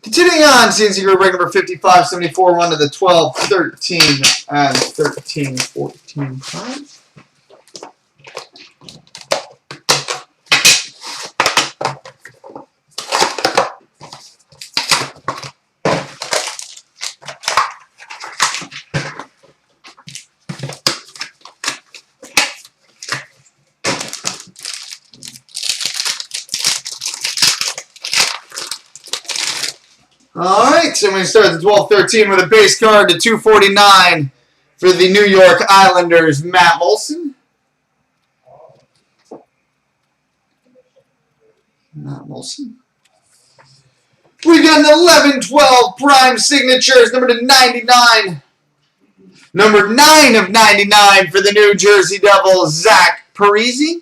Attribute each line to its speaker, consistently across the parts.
Speaker 1: Continuing on, CNC Group break number 5574, run to the 12, 13, and 13, 14 prime. Alright, so we start the 12-13 with a base card to 249 for the New York Islanders, Matt Molson. We got an 11-12 prime signatures, number to 99. Number 9 of 99 for the New Jersey Devils, Zach Parise.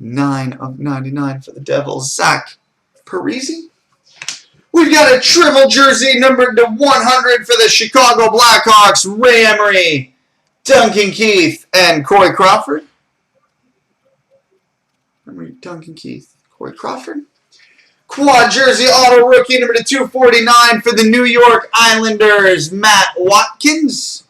Speaker 1: 9 of 99 for the Devils, Zach Parise. We've got a triple jersey numbered to 100 for the Chicago Blackhawks, Ray Emery, Duncan Keith, and Corey Crawford. Duncan Keith, Corey Crawford. Quad jersey auto rookie number to 249 for the New York Islanders, Matt Watkins.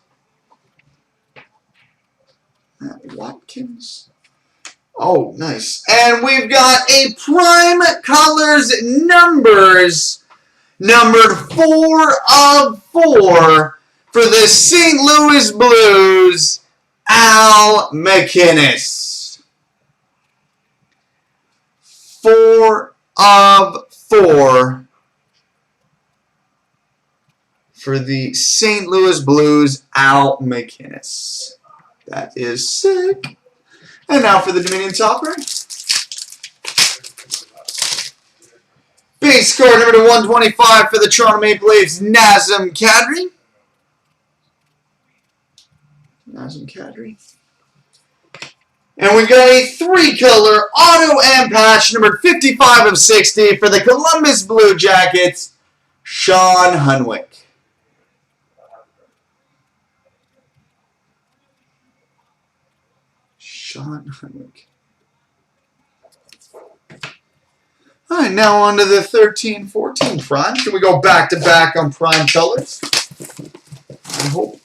Speaker 1: Oh, nice. And we've got a prime colors numbers numbered 4 of 4 for the St. Louis Blues, Al McInnes. 4 of 4 for the St. Louis Blues, Al McInnes. That is sick. And now for the Dominion topper. Base card number to 125 for the Toronto Maple Leafs, Nazem Kadri. And we got a 3-color auto and patch number 55 of 60 for the Columbus Blue Jackets, Sean Hunwick. All right, now on to the 13-14 prime. Can we go back-to-back on prime colors? I hope.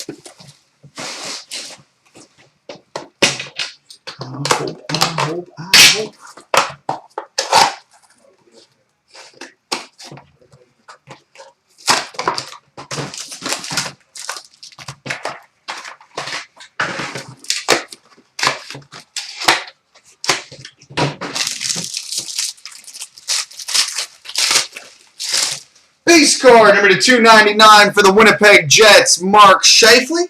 Speaker 1: Base card number to 299 for the Winnipeg Jets, Mark Scheifele.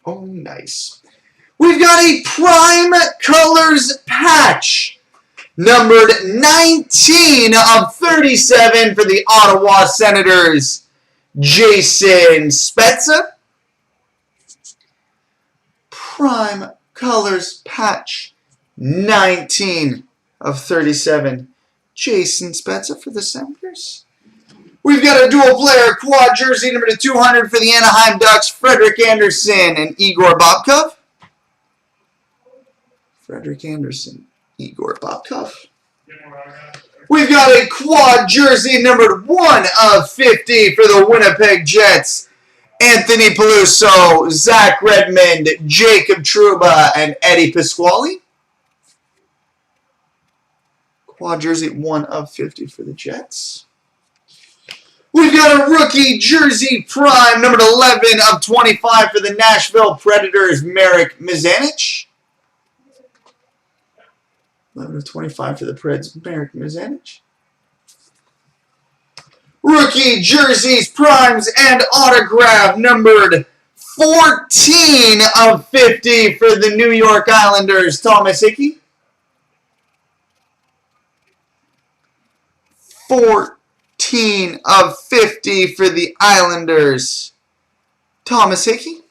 Speaker 1: Oh, nice. We've got a prime colors patch numbered 19 of 37 for the Ottawa Senators, Jason Spezza. Prime colors patch 19 of 37, Jason Spezza for the Senators. We've got a dual player quad jersey number to 200 for the Anaheim Ducks, Frederik Andersen and Igor Bobkov. We've got a quad jersey numbered 1 of 50 for the Winnipeg Jets, Anthony Peluso, Zach Redmond, Jacob Trouba, and Eddie Pasquale. Quad jersey 1 of 50 for the Jets. We've got a rookie jersey prime numbered 11 of 25 for the Nashville Predators, Marek Mizanich. 11 of 25 for the Preds, Marek Mizanich. Rookie jerseys, primes, and autograph numbered 14 of 50 for the New York Islanders, Thomas Hickey. 14 of 50 for the Islanders, Thomas Hickey.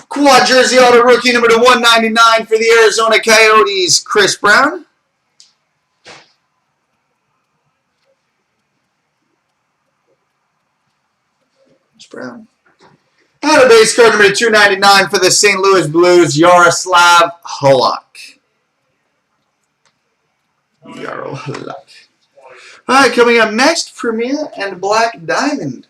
Speaker 1: Quad jersey auto rookie number to 199 for the Arizona Coyotes, Chris Brown. And a base card number to 299 for the St. Louis Blues, Yaroslav Halak. No luck. Alright, coming up next, Premier and Black Diamond.